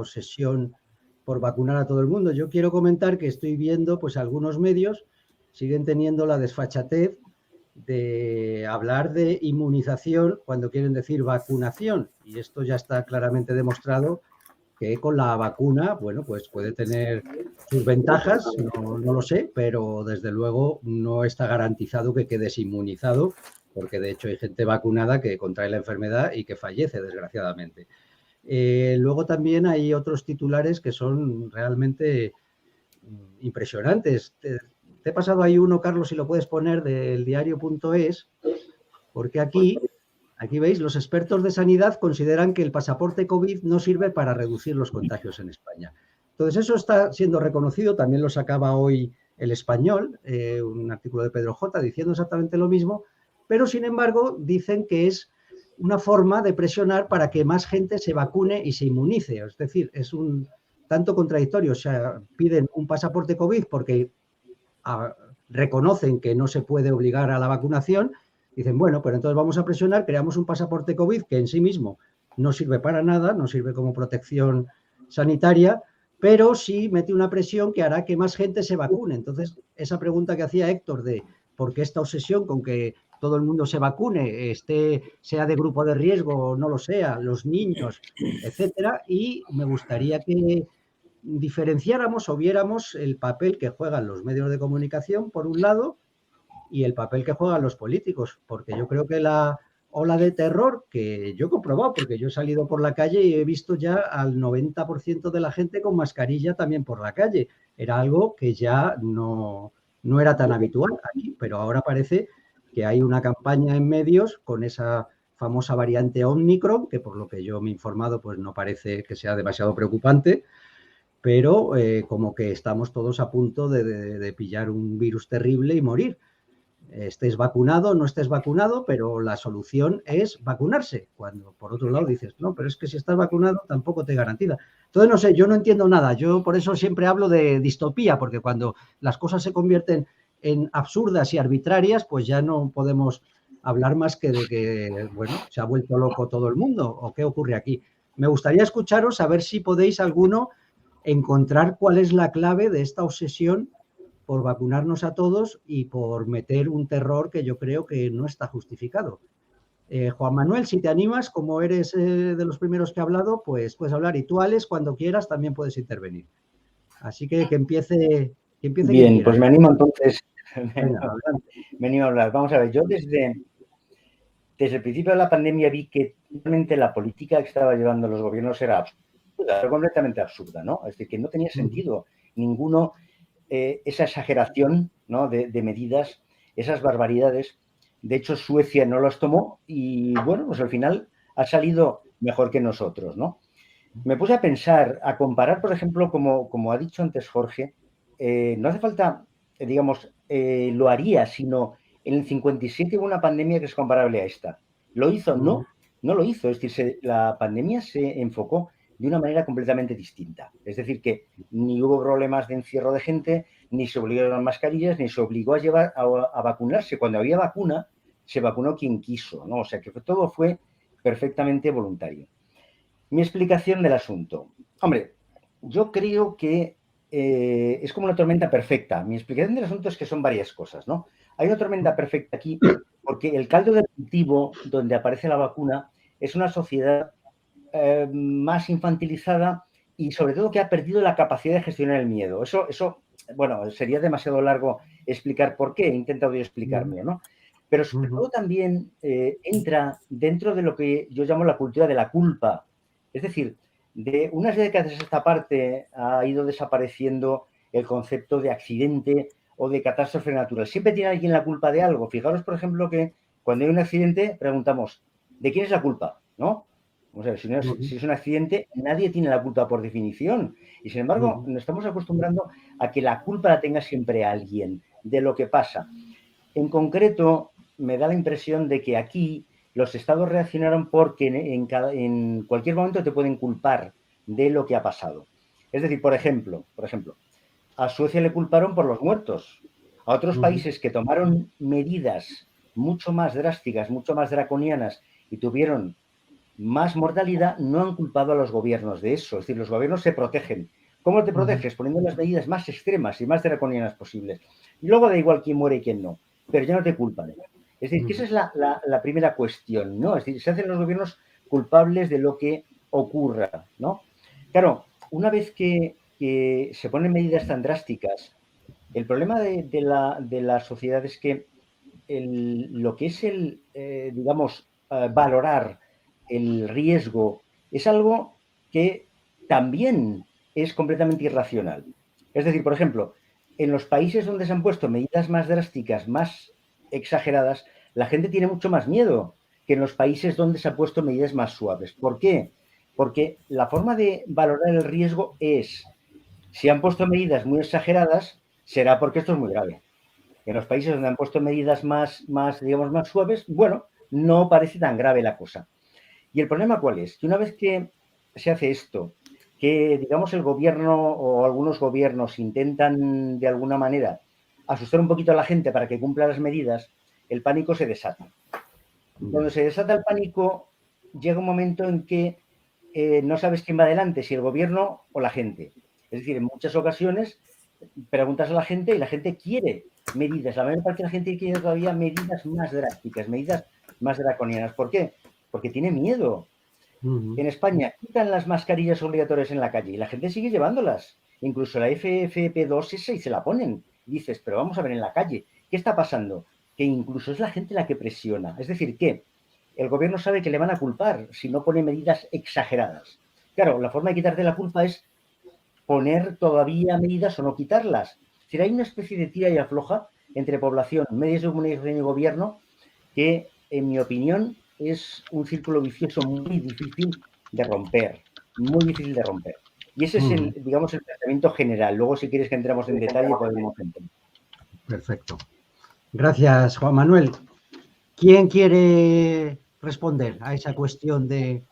obsesión por vacunar a todo el mundo. Yo quiero comentar que estoy viendo, pues algunos medios siguen teniendo la desfachatez de hablar de inmunización cuando quieren decir vacunación. Y esto ya está claramente demostrado que con la vacuna, bueno, pues puede tener sus ventajas, no lo sé, pero desde luego no está garantizado que quedes inmunizado, porque de hecho hay gente vacunada que contrae la enfermedad y que fallece, desgraciadamente. Luego también hay otros titulares que son realmente impresionantes. Te he pasado ahí uno, Carlos, si lo puedes poner, del diario.es, porque aquí veis, los expertos de sanidad consideran que el pasaporte COVID no sirve para reducir los contagios en España. Entonces, eso está siendo reconocido, también lo sacaba hoy El Español, un artículo de Pedro J, diciendo exactamente lo mismo, pero sin embargo dicen que es una forma de presionar para que más gente se vacune y se inmunice. Es decir, es un tanto contradictorio. O sea, piden un pasaporte COVID porque reconocen que no se puede obligar a la vacunación. Dicen, bueno, pero entonces vamos a presionar, creamos un pasaporte COVID que en sí mismo no sirve para nada, no sirve como protección sanitaria, pero sí mete una presión que hará que más gente se vacune. Entonces, esa pregunta que hacía Héctor de por qué esta obsesión con que todo el mundo se vacune, sea de grupo de riesgo o no lo sea, los niños, etcétera, y me gustaría que diferenciáramos o viéramos el papel que juegan los medios de comunicación, por un lado, y el papel que juegan los políticos, porque yo creo que la ola de terror, que yo he comprobado, porque yo he salido por la calle y he visto ya al 90% de la gente con mascarilla también por la calle. Era algo que ya no era tan habitual aquí, pero ahora parece que hay una campaña en medios con esa famosa variante Omicron, que por lo que yo me he informado, pues no parece que sea demasiado preocupante, pero como que estamos todos a punto de pillar un virus terrible y morir. Estés vacunado, no estés vacunado, pero la solución es vacunarse. Cuando por otro lado dices, no, pero es que si estás vacunado tampoco te garantiza. Entonces, no sé, yo no entiendo nada. Yo por eso siempre hablo de distopía, porque cuando las cosas se convierten en absurdas y arbitrarias, pues ya no podemos hablar más que de que, bueno, se ha vuelto loco todo el mundo o qué ocurre aquí. Me gustaría escucharos, a ver si podéis alguno encontrar cuál es la clave de esta obsesión por vacunarnos a todos y por meter un terror que yo creo que no está justificado. Juan Manuel, si te animas, como eres de los primeros que ha hablado, pues puedes hablar. Y tú, Alex, cuando quieras, también puedes intervenir. Así que empiece quien Bien, quiera. pues me animo entonces. Venga, me animo a hablar. Vamos a ver, yo desde el principio de la pandemia vi que realmente la política que estaba llevando los gobiernos era absurda, era completamente absurda, ¿no? Es decir, que no tenía sentido ninguno esa exageración, ¿no?, de medidas, esas barbaridades. De hecho, Suecia no las tomó y, bueno, pues al final ha salido mejor que nosotros, ¿no? Me puse a pensar, a comparar, por ejemplo, como ha dicho antes Jorge, no hace falta, digamos, lo haría, sino en el 57 hubo una pandemia que es comparable a esta. ¿Lo hizo? No, no lo hizo. Es decir, la pandemia se enfocó de una manera completamente distinta. Es decir, que ni hubo problemas de encierro de gente, ni se obligaron a mascarillas, ni se obligó a vacunarse. Cuando había vacuna, se vacunó quien quiso, ¿no? O sea, que todo fue perfectamente voluntario. Mi explicación del asunto. Hombre, yo creo que es como una tormenta perfecta. Mi explicación del asunto es que son varias cosas, ¿no? Hay una tormenta perfecta aquí porque el caldo de cultivo donde aparece la vacuna es una sociedad más infantilizada y sobre todo que ha perdido la capacidad de gestionar el miedo. Eso, bueno, sería demasiado largo explicar por qué. He intentado yo explicarme, ¿no? Pero sobre todo también entra dentro de lo que yo llamo la cultura de la culpa. Es decir, de unas décadas a esta parte ha ido desapareciendo el concepto de accidente o de catástrofe natural. Siempre tiene alguien la culpa de algo. Fijaros, por ejemplo, que cuando hay un accidente preguntamos, ¿de quién es la culpa? ¿No? O sea, si es un accidente, nadie tiene la culpa por definición. Y sin embargo, nos estamos acostumbrando a que la culpa la tenga siempre alguien de lo que pasa. En concreto, me da la impresión de que aquí los estados reaccionaron porque en cualquier momento te pueden culpar de lo que ha pasado. Es decir, por ejemplo, a Suecia le culparon por los muertos. A otros países que tomaron medidas mucho más drásticas, mucho más draconianas y tuvieron más mortalidad, no han culpado a los gobiernos de eso. Es decir, los gobiernos se protegen. ¿Cómo te proteges? Poniendo las medidas más extremas y más draconianas posibles. Y luego da igual quién muere y quién no, pero ya no te culpan. Es decir, que esa es la primera cuestión, ¿no? Es decir, se hacen los gobiernos culpables de lo que ocurra, ¿no? Claro, una vez que se ponen medidas tan drásticas, el problema de la sociedad es que lo que es digamos, valorar el riesgo es algo que también es completamente irracional. Es decir, por ejemplo, en los países donde se han puesto medidas más drásticas, más exageradas, la gente tiene mucho más miedo que en los países donde se han puesto medidas más suaves. ¿Por qué? Porque la forma de valorar el riesgo es, si han puesto medidas muy exageradas, será porque esto es muy grave. En los países donde han puesto medidas digamos, más suaves, bueno, no parece tan grave la cosa. ¿Y el problema cuál es? Que una vez que se hace esto, que digamos el gobierno o algunos gobiernos intentan de alguna manera asustar un poquito a la gente para que cumpla las medidas, el pánico se desata. Cuando se desata el pánico, llega un momento en que no sabes quién va adelante, si el gobierno o la gente. Es decir, en muchas ocasiones preguntas a la gente y la gente quiere medidas. La mayor parte de la gente quiere todavía medidas más drásticas, medidas más draconianas. ¿Por qué? Porque tiene miedo. En España quitan las mascarillas obligatorias en la calle y la gente sigue llevándolas. Incluso la FFP2 y se la ponen. Y dices, pero vamos a ver en la calle, ¿qué está pasando? Que incluso es la gente la que presiona. Es decir, que el gobierno sabe que le van a culpar si no pone medidas exageradas. Claro, la forma de quitarte la culpa es poner todavía medidas o no quitarlas. Es decir, hay una especie de tira y afloja entre población, medios de comunicación y gobierno que, en mi opinión, es un círculo vicioso muy difícil de romper, muy difícil de romper. Y ese es digamos, el planteamiento general. Luego, si quieres que entremos en detalle, podemos entrar. Perfecto. Gracias, Juan Manuel. ¿Quién quiere responder a esa cuestión de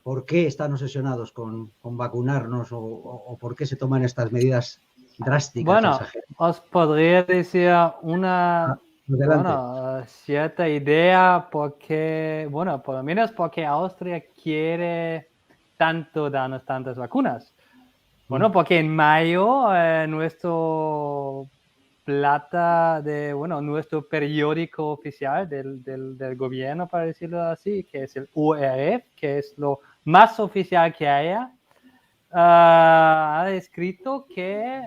por qué están obsesionados con vacunarnos o por qué se toman estas medidas drásticas? Bueno, os podría decir una cierta idea porque, bueno, por lo menos porque Austria quiere tanto darnos tantas vacunas. Bueno, porque en mayo nuestro nuestro periódico oficial del gobierno, para decirlo así, que es el ORF, que es lo más oficial que haya, ha escrito que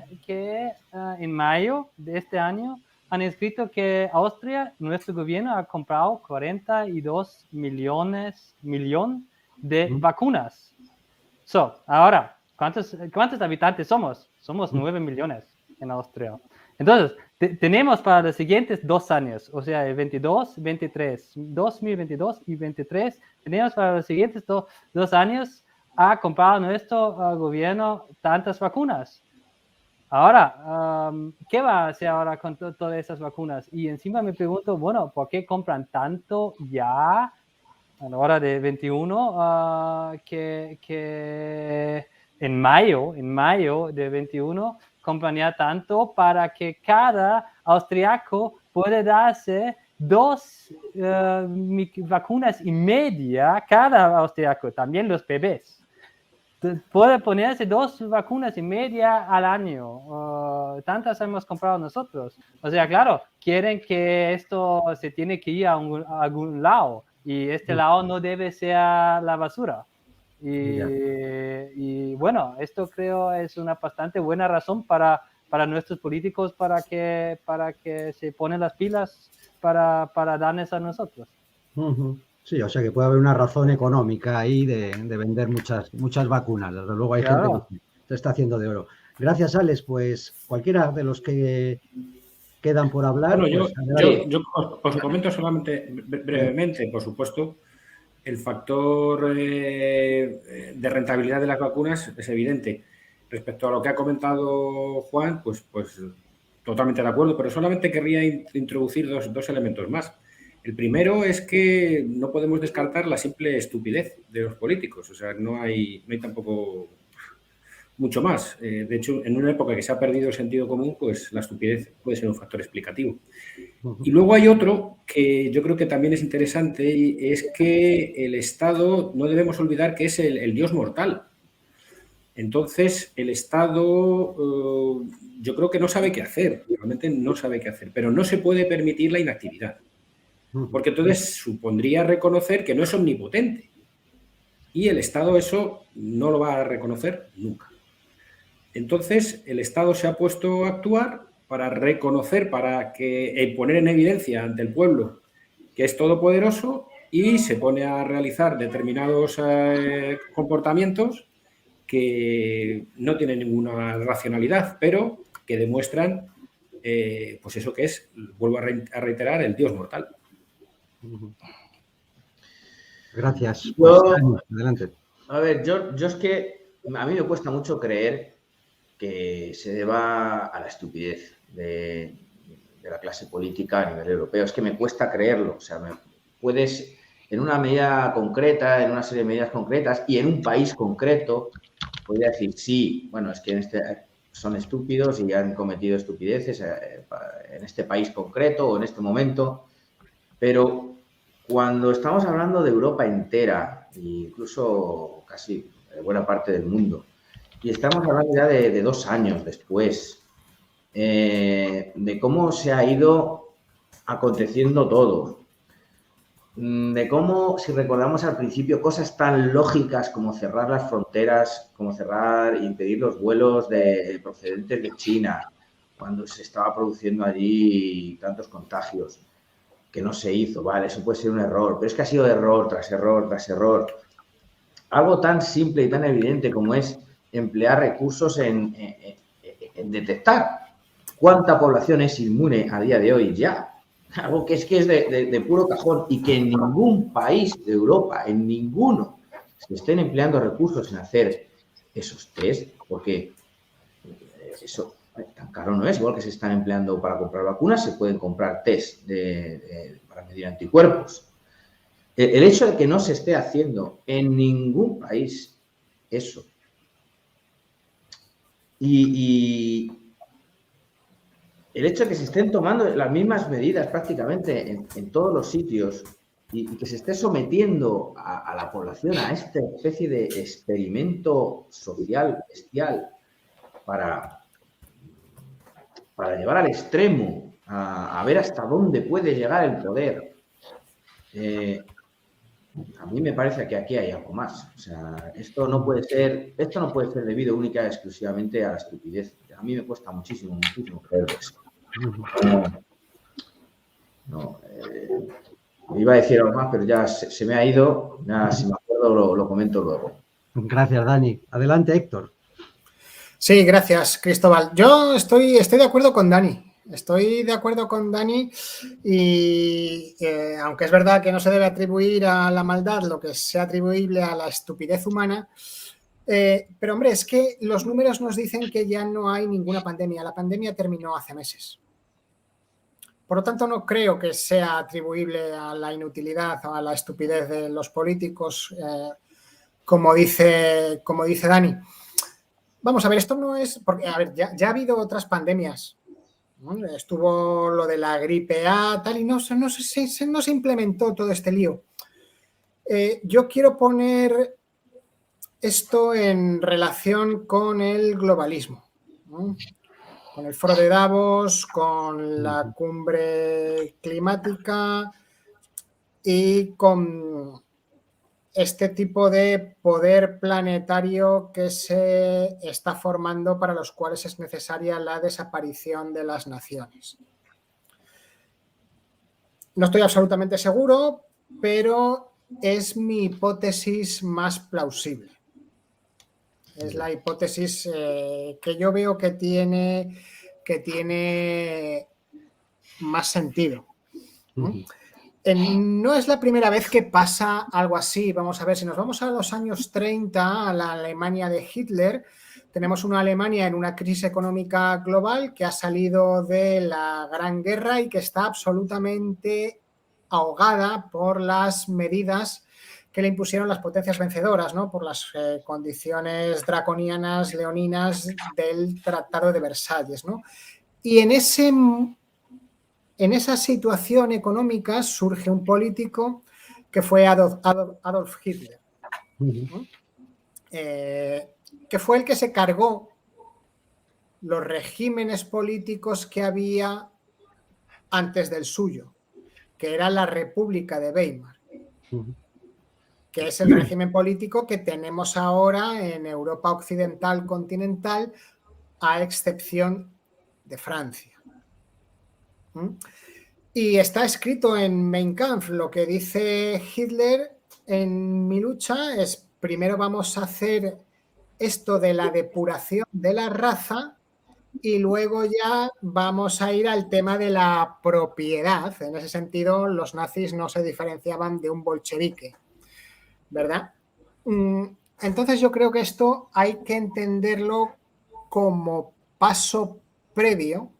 en mayo de este año han escrito que Austria, nuestro gobierno, ha comprado 42 millones de vacunas. Ahora, ¿cuántos habitantes somos? Somos 9 millones en Austria. Entonces, tenemos para los siguientes 2 años, o sea, el 22, 23, 2022 y 23, tenemos para los siguientes 2 años ha comprado nuestro gobierno tantas vacunas. Ahora, ¿qué va a hacer ahora con todas esas vacunas? Y encima me pregunto, bueno, ¿por qué compran tanto ya a la hora de 21 que en mayo de 21 compran ya tanto para que cada austriaco pueda darse 2 vacunas y media cada austriaco, también los bebés. Puede ponerse 2 vacunas y media al año. Tantas hemos comprado nosotros. O sea, claro, quieren que esto se tiene que ir a algún lado. Y este lado no debe ser la basura. Y bueno, esto creo es una bastante buena razón para nuestros políticos para que se ponen las pilas para darles a nosotros. Sí, o sea que puede haber una razón económica ahí de vender muchas vacunas. Desde luego hay gente que se está haciendo de oro. Gracias, Alex. Pues cualquiera de los que quedan por hablar. Bueno, pues, yo os comento solamente brevemente, por supuesto, el factor de rentabilidad de las vacunas es evidente. Respecto a lo que ha comentado Juan, pues totalmente de acuerdo, pero solamente querría introducir dos elementos más. El primero es que no podemos descartar la simple estupidez de los políticos. O sea, no hay tampoco mucho más. De hecho, en una época que se ha perdido el sentido común, pues la estupidez puede ser un factor explicativo. Y luego hay otro que yo creo que también es interesante, y es que el Estado, no debemos olvidar que es el Dios mortal. Entonces, el Estado yo creo que no sabe qué hacer, realmente no sabe qué hacer, pero no se puede permitir la inactividad, porque entonces supondría reconocer que no es omnipotente. Y el Estado eso no lo va a reconocer nunca. Entonces, el Estado se ha puesto a actuar para reconocer, para poner en evidencia ante el pueblo que es todopoderoso, y se pone a realizar determinados comportamientos que no tienen ninguna racionalidad, pero que demuestran, pues eso que es, vuelvo a reiterar, el Dios mortal. Gracias. Pues, adelante. A ver, yo es que a mí me cuesta mucho creer que se deba a la estupidez de la clase política a nivel europeo. Es que me cuesta creerlo. O sea, puedes, en una medida concreta, en una serie de medidas concretas y en un país concreto, podría decir, sí, bueno, es que son estúpidos y han cometido estupideces en este país concreto o en este momento, pero cuando estamos hablando de Europa entera, e incluso casi buena parte del mundo, y estamos hablando ya de 2 años después, de cómo se ha ido aconteciendo todo, de cómo, si recordamos al principio, cosas tan lógicas como cerrar las fronteras, como cerrar e impedir los vuelos procedentes de China, cuando se estaba produciendo allí tantos contagios, que no se hizo, vale, eso puede ser un error, pero es que ha sido error tras error tras error. Algo tan simple y tan evidente como es emplear recursos en detectar cuánta población es inmune a día de hoy ya. Algo que es de puro cajón, y que en ningún país de Europa, en ninguno, se estén empleando recursos en hacer esos test, porque eso tan caro no es. Igual que se están empleando para comprar vacunas, se pueden comprar test para medir anticuerpos. El hecho de que no se esté haciendo en ningún país eso, y el hecho de que se estén tomando las mismas medidas prácticamente en todos los sitios, y que se esté sometiendo a la población a esta especie de experimento social bestial para llevar al extremo, a ver hasta dónde puede llegar el poder. A mí me parece que aquí hay algo más. O sea, esto no puede ser debido única y exclusivamente a la estupidez. A mí me cuesta muchísimo creerlo eso. Iba a decir algo más, pero ya se me ha ido. Ya, si me acuerdo, lo comento luego. Gracias, Dani. Adelante, Héctor. Sí, gracias, Cristóbal. Yo estoy de acuerdo con Dani. Estoy de acuerdo con Dani, y aunque es verdad que no se debe atribuir a la maldad lo que sea atribuible a la estupidez humana, pero hombre, es que los números nos dicen que ya no hay ninguna pandemia. La pandemia terminó hace meses. Por lo tanto, no creo que sea atribuible a la inutilidad o a la estupidez de los políticos, como dice Dani. Vamos a ver, esto no es... Porque, a ver, ya ha habido otras pandemias. Estuvo lo de la gripe A, tal, y no se implementó todo este lío. Yo quiero poner esto en relación con el globalismo, ¿no? Con el foro de Davos, con la cumbre climática y con este tipo de poder planetario que se está formando, para los cuales es necesaria la desaparición de las naciones. No estoy absolutamente seguro, pero es mi hipótesis más plausible. Es la hipótesis que yo veo que tiene más sentido, ¿no? No es la primera vez que pasa algo así. Vamos a ver, si nos vamos a los años 30, a la Alemania de Hitler, tenemos una Alemania en una crisis económica global que ha salido de la Gran Guerra y que está absolutamente ahogada por las medidas que le impusieron las potencias vencedoras, ¿no? Por las condiciones draconianas, leoninas del Tratado de Versalles, ¿no? Y en esa situación económica surge un político que fue Adolf Hitler, ¿no? Que fue el que se cargó los regímenes políticos que había antes del suyo, que era la República de Weimar, que es el régimen político que tenemos ahora en Europa occidental continental, a excepción de Francia. Y está escrito en Mein Kampf. Lo que dice Hitler en Mi lucha es: primero vamos a hacer esto de la depuración de la raza y luego ya vamos a ir al tema de la propiedad. En ese sentido, los nazis no se diferenciaban de un bolchevique, ¿verdad? Entonces yo creo que esto hay que entenderlo como paso previo,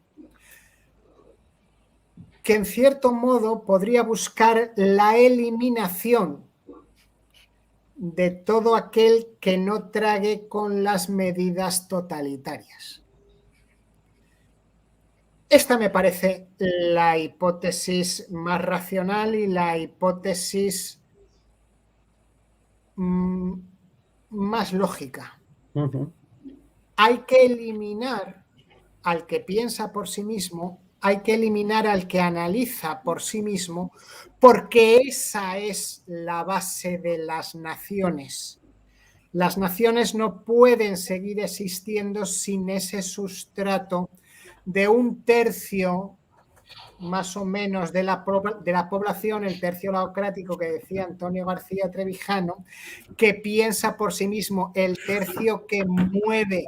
que en cierto modo podría buscar la eliminación de todo aquel que no trague con las medidas totalitarias. Esta me parece la hipótesis más racional y la hipótesis más lógica. Hay que eliminar al que piensa por sí mismo, hay que eliminar al que analiza por sí mismo, porque esa es la base de las naciones. Las naciones no pueden seguir existiendo sin ese sustrato de un tercio más o menos de la población, el tercio laocrático que decía Antonio García Trevijano, que piensa por sí mismo, el tercio que mueve,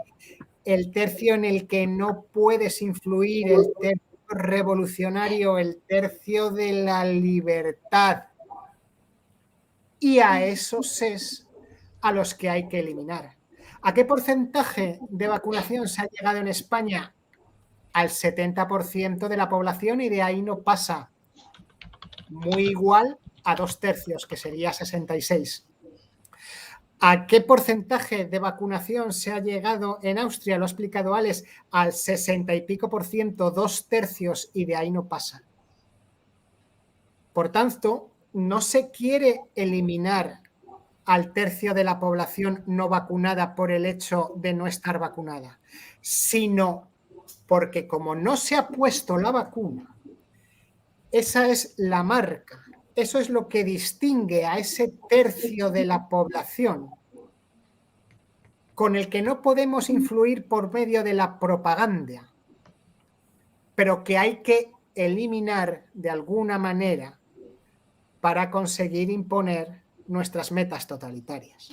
el tercio en el que no puedes influir, el tercio revolucionario, el tercio de la libertad. Y a esos es a los que hay que eliminar. ¿A qué porcentaje de vacunación se ha llegado en España? Al 70% de la población, y de ahí no pasa. Muy igual a 2/3, que sería 66%. ¿A qué porcentaje de vacunación se ha llegado en Austria? Lo ha explicado Alex, al 60 y pico %, 2/3, y de ahí no pasa. Por tanto, no se quiere eliminar al tercio de la población no vacunada por el hecho de no estar vacunada, sino porque como no se ha puesto la vacuna, esa es la marca, eso es lo que distingue a ese tercio de la población con el que no podemos influir por medio de la propaganda, pero que hay que eliminar de alguna manera para conseguir imponer nuestras metas totalitarias.